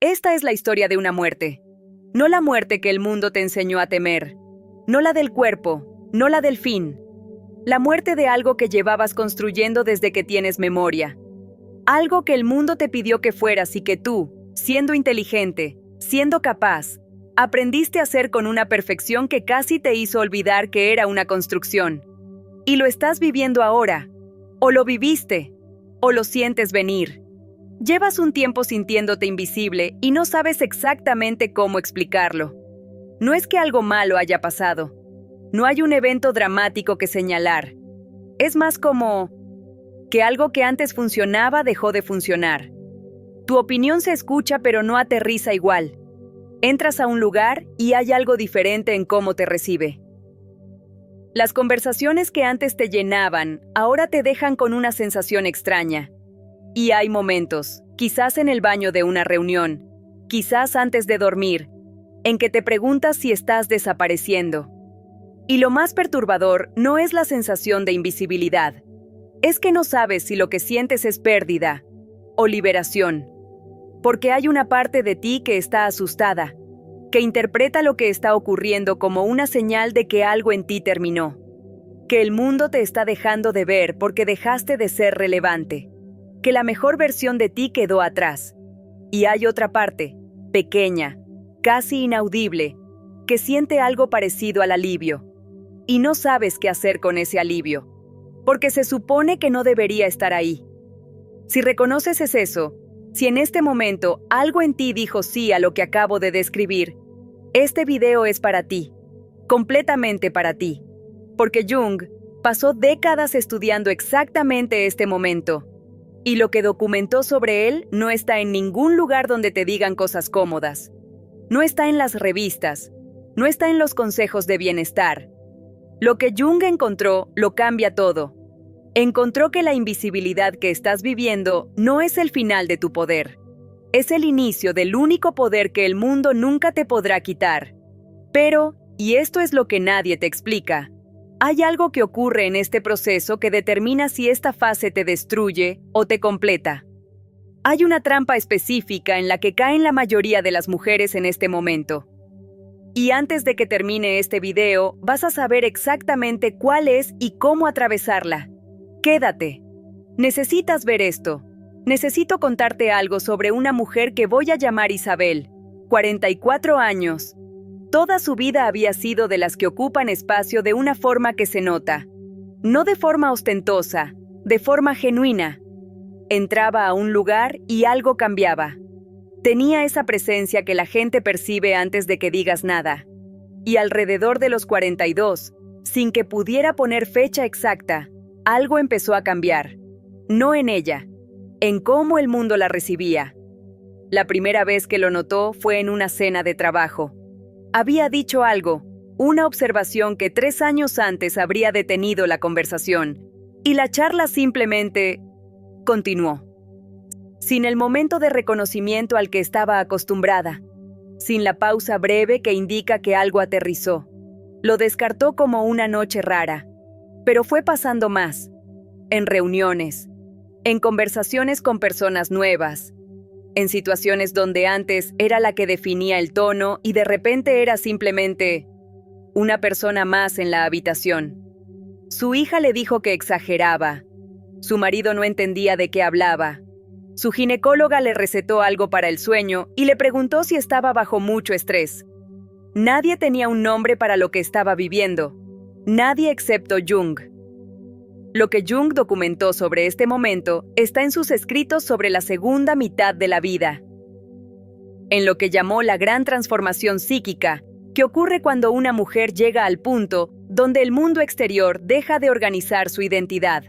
Esta es la historia de una muerte. No la muerte que el mundo te enseñó a temer. No la del cuerpo, no la del fin. La muerte de algo que llevabas construyendo desde que tienes memoria. Algo que el mundo te pidió que fueras y que tú, siendo inteligente, siendo capaz, aprendiste a hacer con una perfección que casi te hizo olvidar que era una construcción. Y lo estás viviendo ahora. O lo viviste, o lo sientes venir. Llevas un tiempo sintiéndote invisible y no sabes exactamente cómo explicarlo. No es que algo malo haya pasado. No hay un evento dramático que señalar. Es más como que algo que antes funcionaba dejó de funcionar. Tu opinión se escucha pero no aterriza igual. Entras a un lugar y hay algo diferente en cómo te recibe. Las conversaciones que antes te llenaban, ahora te dejan con una sensación extraña. Y hay momentos, quizás en el baño de una reunión, quizás antes de dormir, en que te preguntas si estás desapareciendo. Y lo más perturbador no es la sensación de invisibilidad. Es que no sabes si lo que sientes es pérdida o liberación. Porque hay una parte de ti que está asustada, que interpreta lo que está ocurriendo como una señal de que algo en ti terminó. Que el mundo te está dejando de ver porque dejaste de ser relevante. Que la mejor versión de ti quedó atrás. Y hay otra parte, pequeña, casi inaudible, que siente algo parecido al alivio. Y no sabes qué hacer con ese alivio, porque se supone que no debería estar ahí. Si reconoces eso, si en este momento algo en ti dijo sí a lo que acabo de describir, este video es para ti, completamente para ti. Porque Jung pasó décadas estudiando exactamente este momento. Y lo que documentó sobre él no está en ningún lugar donde te digan cosas cómodas. No está en las revistas. No está en los consejos de bienestar. Lo que Jung encontró lo cambia todo. Encontró que la invisibilidad que estás viviendo no es el final de tu poder. Es el inicio del único poder que el mundo nunca te podrá quitar. Pero, y esto es lo que nadie te explica, hay algo que ocurre en este proceso que determina si esta fase te destruye o te completa. Hay una trampa específica en la que caen la mayoría de las mujeres en este momento. Y antes de que termine este video, vas a saber exactamente cuál es y cómo atravesarla. Quédate. Necesitas ver esto. Necesito contarte algo sobre una mujer que voy a llamar Isabel, 44 años. Toda su vida había sido de las que ocupan espacio de una forma que se nota. No de forma ostentosa, de forma genuina. Entraba a un lugar y algo cambiaba. Tenía esa presencia que la gente percibe antes de que digas nada. Y alrededor de los 42, sin que pudiera poner fecha exacta, algo empezó a cambiar. No en ella, en cómo el mundo la recibía. La primera vez que lo notó fue en una cena de trabajo. Había dicho algo, una observación que 3 años antes habría detenido la conversación, y la charla simplemente continuó. Sin el momento de reconocimiento al que estaba acostumbrada, sin la pausa breve que indica que algo aterrizó. Lo descartó como una noche rara, pero fue pasando más, en reuniones, en conversaciones con personas nuevas, en situaciones donde antes era la que definía el tono y de repente era simplemente una persona más en la habitación. Su hija le dijo que exageraba. Su marido no entendía de qué hablaba. Su ginecóloga le recetó algo para el sueño y le preguntó si estaba bajo mucho estrés. Nadie tenía un nombre para lo que estaba viviendo. Nadie excepto Jung. Lo que Jung documentó sobre este momento está en sus escritos sobre la segunda mitad de la vida, en lo que llamó la gran transformación psíquica, que ocurre cuando una mujer llega al punto donde el mundo exterior deja de organizar su identidad.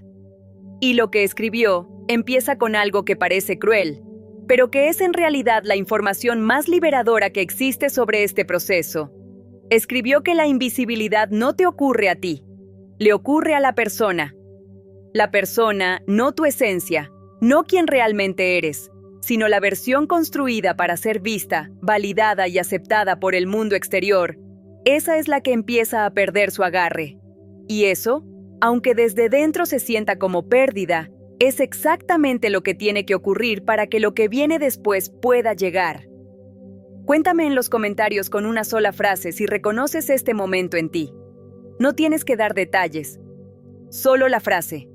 Y lo que escribió empieza con algo que parece cruel, pero que es en realidad la información más liberadora que existe sobre este proceso. Escribió que la invisibilidad no te ocurre a ti, le ocurre a la persona. La persona, no tu esencia, no quien realmente eres, sino la versión construida para ser vista, validada y aceptada por el mundo exterior. Esa es la que empieza a perder su agarre. Y eso, aunque desde dentro se sienta como pérdida, es exactamente lo que tiene que ocurrir para que lo que viene después pueda llegar. Cuéntame en los comentarios con una sola frase si reconoces este momento en ti. No tienes que dar detalles, solo la frase.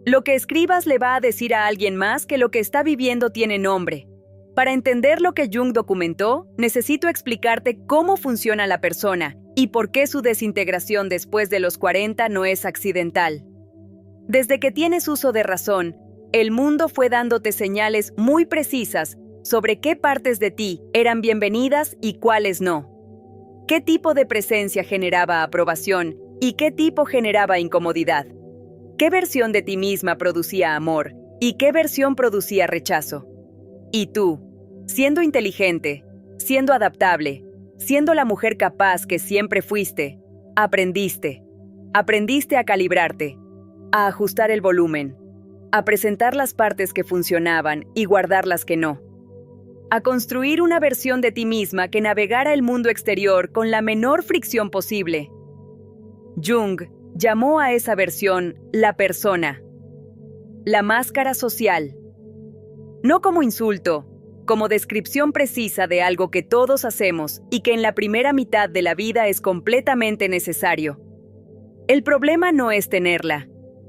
Lo que escribas le va a decir a alguien más que lo que está viviendo tiene nombre. Para entender lo que Jung documentó, necesito explicarte cómo funciona la persona y por qué su desintegración después de los 40 no es accidental. Desde que tienes uso de razón, el mundo fue dándote señales muy precisas sobre qué partes de ti eran bienvenidas y cuáles no. ¿Qué tipo de presencia generaba aprobación y qué tipo generaba incomodidad? ¿Qué versión de ti misma producía amor y qué versión producía rechazo? Y tú, siendo inteligente, siendo adaptable, siendo la mujer capaz que siempre fuiste, aprendiste a calibrarte, a ajustar el volumen, a presentar las partes que funcionaban y guardar las que no, a construir una versión de ti misma que navegara el mundo exterior con la menor fricción posible. Jung llamó a esa versión la persona, la máscara social. No como insulto, como descripción precisa de algo que todos hacemos y que en la primera mitad de la vida es completamente necesario. El problema no es tenerla.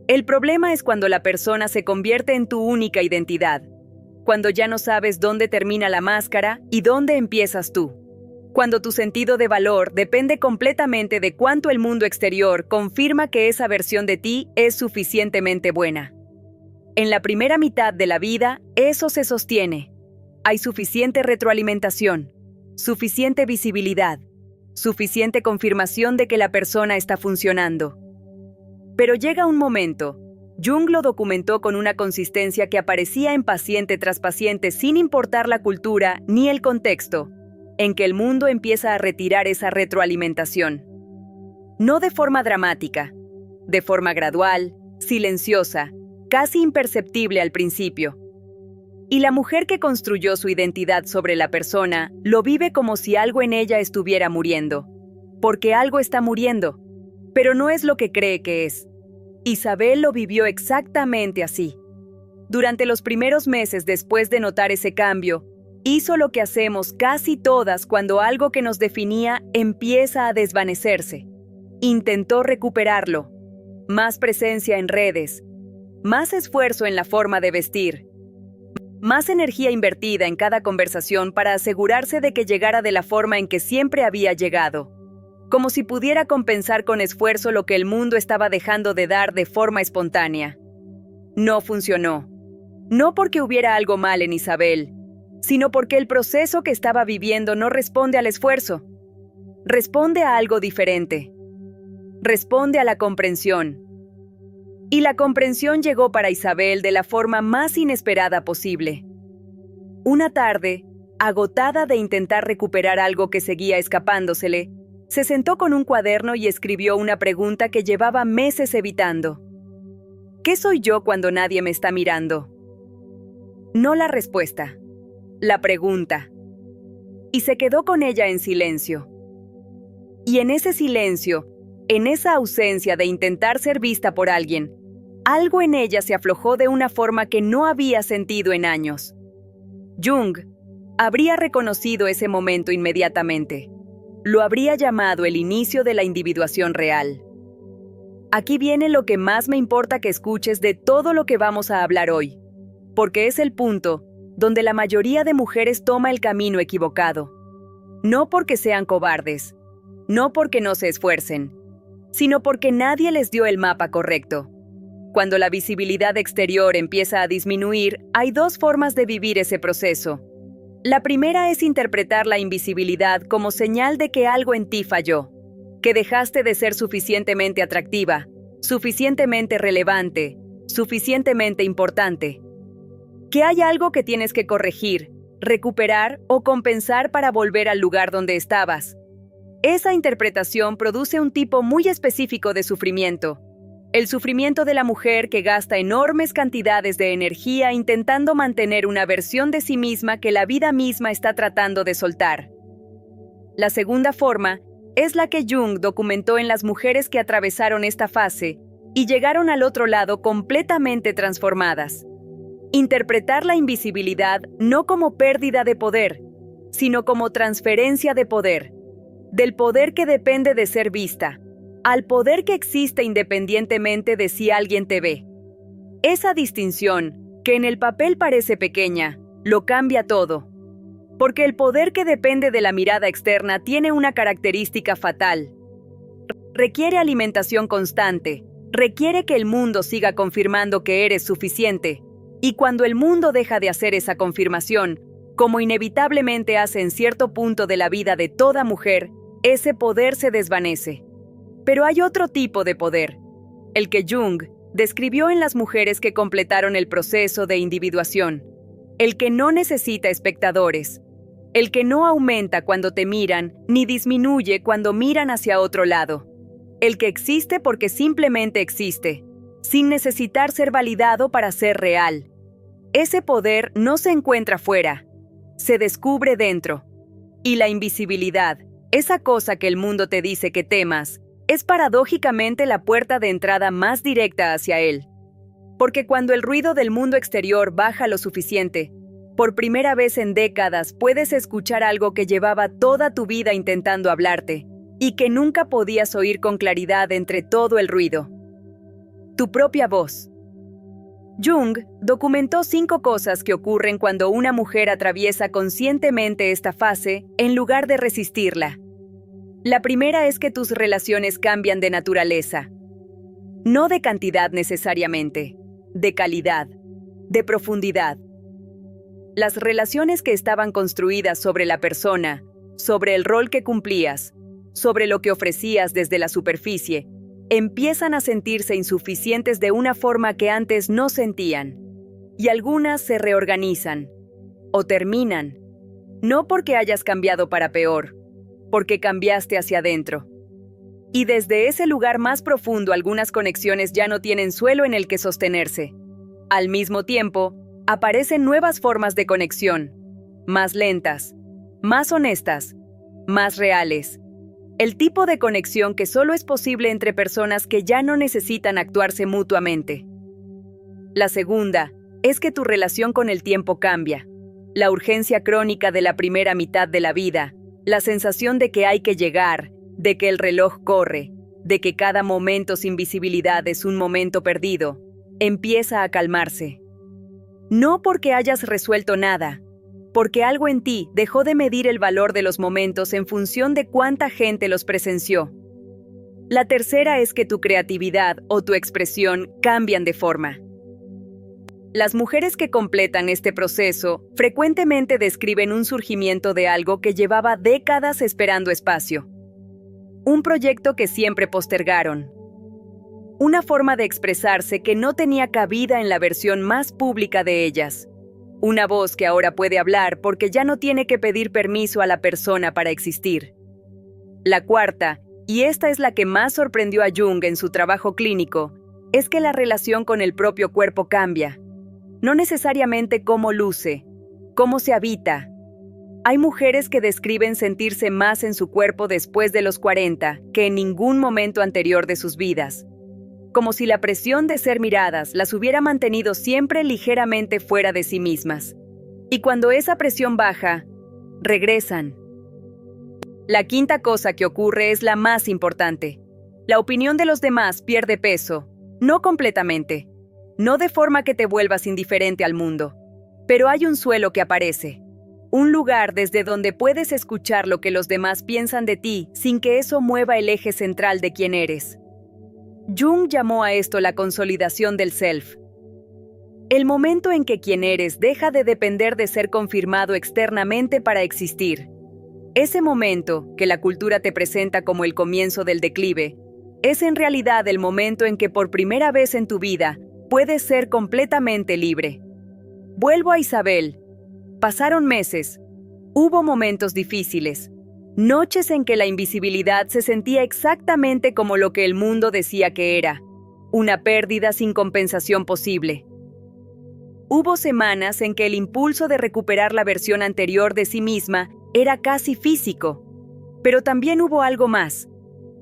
El problema es cuando la persona se convierte en tu única identidad, cuando ya no sabes dónde termina la máscara y dónde empiezas tú. Cuando tu sentido de valor depende completamente de cuánto el mundo exterior confirma que esa versión de ti es suficientemente buena. En la primera mitad de la vida, eso se sostiene. Hay suficiente retroalimentación, suficiente visibilidad, suficiente confirmación de que la persona está funcionando. Pero llega un momento, Jung lo documentó con una consistencia que aparecía en paciente tras paciente sin importar la cultura ni el contexto, en que el mundo empieza a retirar esa retroalimentación. No de forma dramática, de forma gradual, silenciosa, casi imperceptible al principio. Y la mujer que construyó su identidad sobre la persona lo vive como si algo en ella estuviera muriendo. Porque algo está muriendo, pero no es lo que cree que es. Isabel lo vivió exactamente así. Durante los primeros meses después de notar ese cambio, hizo lo que hacemos casi todas cuando algo que nos definía empieza a desvanecerse. Intentó recuperarlo. Más presencia en redes, más esfuerzo en la forma de vestir, más energía invertida en cada conversación para asegurarse de que llegara de la forma en que siempre había llegado, como si pudiera compensar con esfuerzo lo que el mundo estaba dejando de dar de forma espontánea. No funcionó. No porque hubiera algo mal en Isabel, sino porque el proceso que estaba viviendo no responde al esfuerzo. Responde a algo diferente. Responde a la comprensión. Y la comprensión llegó para Isabel de la forma más inesperada posible. Una tarde, agotada de intentar recuperar algo que seguía escapándosele, se sentó con un cuaderno y escribió una pregunta que llevaba meses evitando. ¿Qué soy yo cuando nadie me está mirando? No la respuesta, la pregunta. Y se quedó con ella en silencio. Y en ese silencio, en esa ausencia de intentar ser vista por alguien, algo en ella se aflojó de una forma que no había sentido en años. Jung habría reconocido ese momento inmediatamente. Lo habría llamado el inicio de la individuación real. Aquí viene lo que más me importa que escuches de todo lo que vamos a hablar hoy, porque es el punto donde la mayoría de mujeres toma el camino equivocado. No porque sean cobardes, no porque no se esfuercen, sino porque nadie les dio el mapa correcto. Cuando la visibilidad exterior empieza a disminuir, hay dos formas de vivir ese proceso. La primera es interpretar la invisibilidad como señal de que algo en ti falló, que dejaste de ser suficientemente atractiva, suficientemente relevante, suficientemente importante. Que hay algo que tienes que corregir, recuperar o compensar para volver al lugar donde estabas. Esa interpretación produce un tipo muy específico de sufrimiento. El sufrimiento de la mujer que gasta enormes cantidades de energía intentando mantener una versión de sí misma que la vida misma está tratando de soltar. La segunda forma es la que Jung documentó en las mujeres que atravesaron esta fase y llegaron al otro lado completamente transformadas. Interpretar la invisibilidad no como pérdida de poder, sino como transferencia de poder, del poder que depende de ser vista, al poder que existe independientemente de si alguien te ve. Esa distinción, que en el papel parece pequeña, lo cambia todo. Porque el poder que depende de la mirada externa tiene una característica fatal. Requiere alimentación constante, requiere que el mundo siga confirmando que eres suficiente, y cuando el mundo deja de hacer esa confirmación, como inevitablemente hace en cierto punto de la vida de toda mujer, ese poder se desvanece. Pero hay otro tipo de poder, el que Jung describió en las mujeres que completaron el proceso de individuación, el que no necesita espectadores, el que no aumenta cuando te miran, ni disminuye cuando miran hacia otro lado, el que existe porque simplemente existe, sin necesitar ser validado para ser real. Ese poder no se encuentra fuera, se descubre dentro. Y la invisibilidad, esa cosa que el mundo te dice que temas, es paradójicamente la puerta de entrada más directa hacia él. Porque cuando el ruido del mundo exterior baja lo suficiente, por primera vez en décadas puedes escuchar algo que llevaba toda tu vida intentando hablarte, y que nunca podías oír con claridad entre todo el ruido. Tu propia voz. Jung documentó 5 cosas que ocurren cuando una mujer atraviesa conscientemente esta fase en lugar de resistirla. La primera es que tus relaciones cambian de naturaleza. No de cantidad necesariamente, de calidad, de profundidad. Las relaciones que estaban construidas sobre la persona, sobre el rol que cumplías, sobre lo que ofrecías desde la superficie, empiezan a sentirse insuficientes de una forma que antes no sentían. Y algunas se reorganizan, o terminan, no porque hayas cambiado para peor, porque cambiaste hacia adentro. Y desde ese lugar más profundo algunas conexiones ya no tienen suelo en el que sostenerse. Al mismo tiempo, aparecen nuevas formas de conexión, más lentas, más honestas, más reales. El tipo de conexión que solo es posible entre personas que ya no necesitan actuarse mutuamente. La segunda es que tu relación con el tiempo cambia. La urgencia crónica de la primera mitad de la vida, la sensación de que hay que llegar, de que el reloj corre, de que cada momento sin visibilidad es un momento perdido, empieza a calmarse. No porque hayas resuelto nada, porque algo en ti dejó de medir el valor de los momentos en función de cuánta gente los presenció. La tercera es que tu creatividad o tu expresión cambian de forma. Las mujeres que completan este proceso frecuentemente describen un surgimiento de algo que llevaba décadas esperando espacio. Un proyecto que siempre postergaron. Una forma de expresarse que no tenía cabida en la versión más pública de ellas. Una voz que ahora puede hablar porque ya no tiene que pedir permiso a la persona para existir. La cuarta, y esta es la que más sorprendió a Jung en su trabajo clínico, es que la relación con el propio cuerpo cambia. No necesariamente cómo luce, cómo se habita. Hay mujeres que describen sentirse más en su cuerpo después de los 40 que en ningún momento anterior de sus vidas. Como si la presión de ser miradas las hubiera mantenido siempre ligeramente fuera de sí mismas. Y cuando esa presión baja, regresan. La quinta cosa que ocurre es la más importante. La opinión de los demás pierde peso, no completamente, no de forma que te vuelvas indiferente al mundo, pero hay un suelo que aparece, un lugar desde donde puedes escuchar lo que los demás piensan de ti sin que eso mueva el eje central de quién eres. Jung llamó a esto la consolidación del self. El momento en que quien eres deja de depender de ser confirmado externamente para existir. Ese momento, que la cultura te presenta como el comienzo del declive, es en realidad el momento en que por primera vez en tu vida puedes ser completamente libre. Vuelvo a Isabel. Pasaron meses. Hubo momentos difíciles. Noches en que la invisibilidad se sentía exactamente como lo que el mundo decía que era, una pérdida sin compensación posible. Hubo semanas en que el impulso de recuperar la versión anterior de sí misma era casi físico, pero también hubo algo más,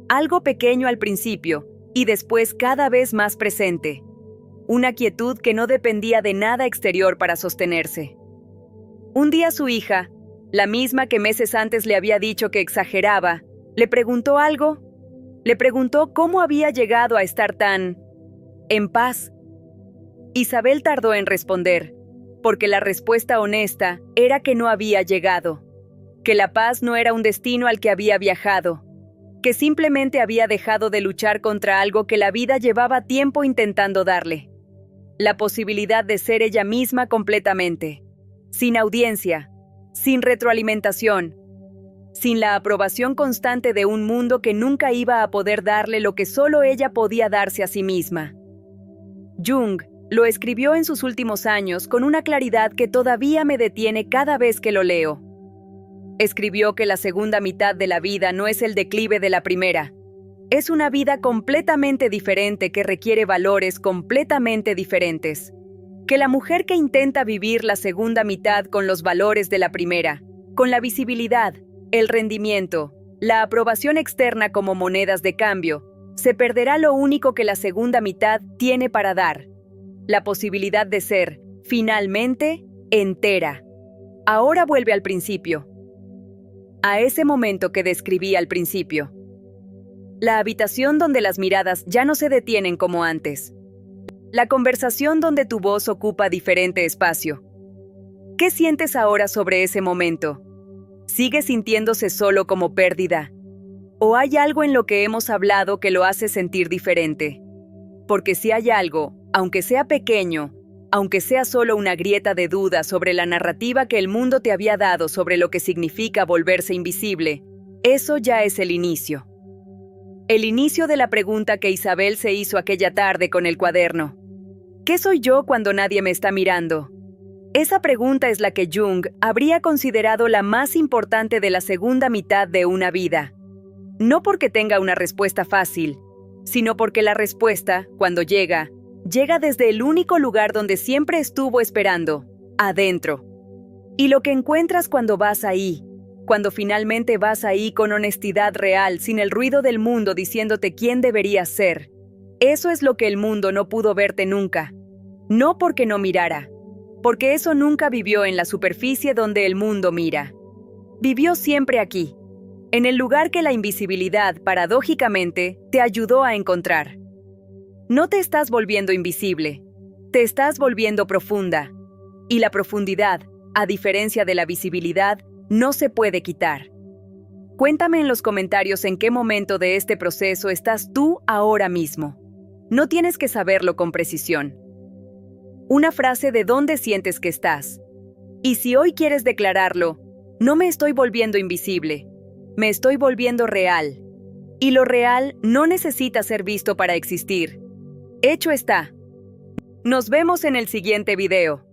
algo pequeño al principio y después cada vez más presente, una quietud que no dependía de nada exterior para sostenerse. Un día su hija, la misma que meses antes le había dicho que exageraba, le preguntó algo. Le preguntó cómo había llegado a estar tan en paz. Isabel tardó en responder, porque la respuesta honesta era que no había llegado, que la paz no era un destino al que había viajado, que simplemente había dejado de luchar contra algo que la vida llevaba tiempo intentando darle. La posibilidad de ser ella misma completamente, sin audiencia, sin retroalimentación, sin la aprobación constante de un mundo que nunca iba a poder darle lo que solo ella podía darse a sí misma. Jung lo escribió en sus últimos años con una claridad que todavía me detiene cada vez que lo leo. Escribió que la segunda mitad de la vida no es el declive de la primera. Es una vida completamente diferente que requiere valores completamente diferentes. Que la mujer que intenta vivir la segunda mitad con los valores de la primera, con la visibilidad, el rendimiento, la aprobación externa como monedas de cambio, se perderá lo único que la segunda mitad tiene para dar: la posibilidad de ser, finalmente, entera. Ahora vuelve al principio. A ese momento que describí al principio. La habitación donde las miradas ya no se detienen como antes. La conversación donde tu voz ocupa diferente espacio. ¿Qué sientes ahora sobre ese momento? ¿Sigue sintiéndose solo como pérdida? ¿O hay algo en lo que hemos hablado que lo hace sentir diferente? Porque si hay algo, aunque sea pequeño, aunque sea solo una grieta de duda sobre la narrativa que el mundo te había dado sobre lo que significa volverse invisible, eso ya es el inicio. El inicio de la pregunta que Isabel se hizo aquella tarde con el cuaderno. ¿Qué soy yo cuando nadie me está mirando? Esa pregunta es la que Jung habría considerado la más importante de la segunda mitad de una vida. No porque tenga una respuesta fácil, sino porque la respuesta, cuando llega desde el único lugar donde siempre estuvo esperando, adentro. Y lo que encuentras cuando vas ahí, cuando finalmente vas ahí con honestidad real, sin el ruido del mundo diciéndote quién deberías ser, eso es lo que el mundo no pudo verte nunca. No porque no mirara, porque eso nunca vivió en la superficie donde el mundo mira. Vivió siempre aquí, en el lugar que la invisibilidad, paradójicamente, te ayudó a encontrar. No te estás volviendo invisible, te estás volviendo profunda. Y la profundidad, a diferencia de la visibilidad, no se puede quitar. Cuéntame en los comentarios en qué momento de este proceso estás tú ahora mismo. No tienes que saberlo con precisión. Una frase de dónde sientes que estás. Y si hoy quieres declararlo, no me estoy volviendo invisible, me estoy volviendo real. Y lo real no necesita ser visto para existir. Hecho está. Nos vemos en el siguiente video.